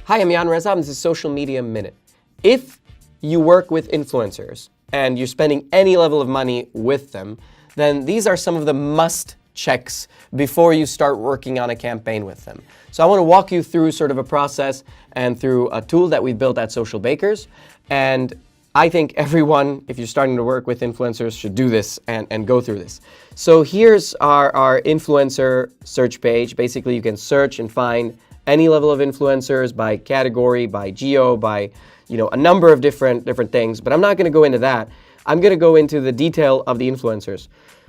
Hi, I'm Jan Reza, and this is Social Media Minute. If you work with influencers and you're spending any level of money with them, then these are some of the must checks before you start working on a campaign with them. So I want to walk you through sort of a process and through a tool that we've built at Social Bakers. And I think everyone, if you're starting to work with influencers, should do this and go through this. So here's our influencer search page. Basically, you can search and find any level of influencers by category, by geo, by a number of different things. But I'm not going to go into that. I'm going to go into the detail of the influencers.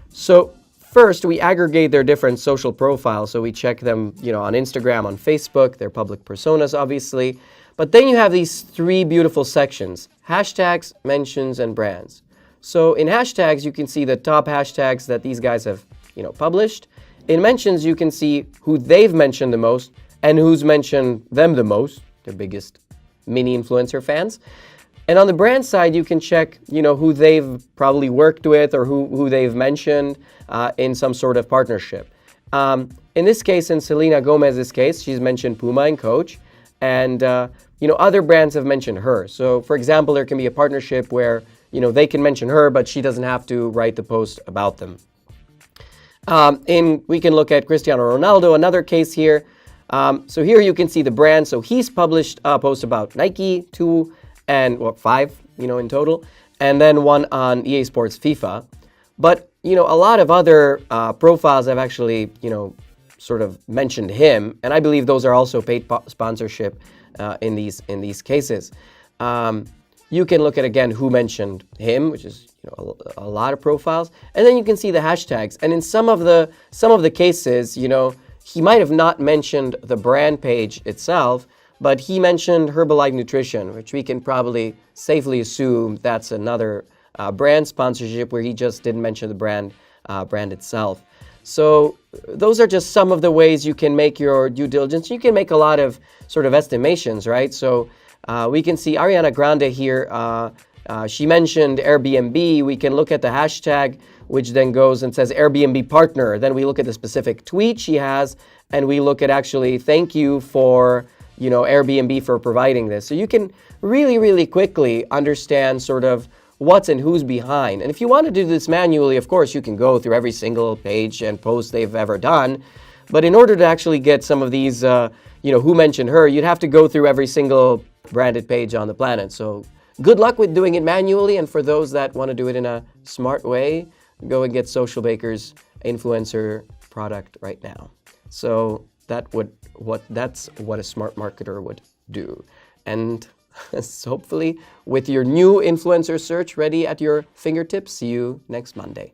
So first, we aggregate their different social profiles. So we check them, on Instagram, on Facebook, their public personas, obviously. But then you have these three beautiful sections: hashtags, mentions, and brands. So in hashtags, you can see the top hashtags that these guys have, published. In mentions, you can see who they've mentioned the most and who's mentioned them the most, their biggest mini influencer fans. And on the brand side, you can check, who they've probably worked with or who they've mentioned in some sort of partnership. In this case, in Selena Gomez's case, she's mentioned Puma and Coach, and other brands have mentioned her. So, for example, there can be a partnership where they can mention her, but she doesn't have to write the post about them. We can look at Cristiano Ronaldo, another case here. So here you can see the brand. So he's published a post about Nike, 2 and 5, in total, and then one on EA Sports FIFA. But, a lot of other profiles have actually, sort of mentioned him, and I believe those are also paid sponsorship in these cases. You can look at, again, who mentioned him, which is a lot of profiles, and then you can see the hashtags. And in some of the cases, he might have not mentioned the brand page itself, but he mentioned Herbalife Nutrition, which we can probably safely assume that's another brand sponsorship where he just didn't mention the brand itself. So those are just some of the ways you can make your due diligence. You can make a lot of sort of estimations, right? So we can see Ariana Grande here. She mentioned Airbnb. We can look at the hashtag, which then goes and says Airbnb partner. Then we look at the specific tweet she has, and we look at actually thank you for, Airbnb for providing this. So you can really, really quickly understand sort of what's and who's behind. And if you want to do this manually, of course, you can go through every single page and post they've ever done. But in order to actually get some of these, who mentioned her, you'd have to go through every single branded page on the planet. So good luck with doing it manually. And for those that want to do it in a smart way, go and get Social Bakers influencer product right now. So that's what a smart marketer would do. And hopefully with your new influencer search ready at your fingertips, see you next Monday.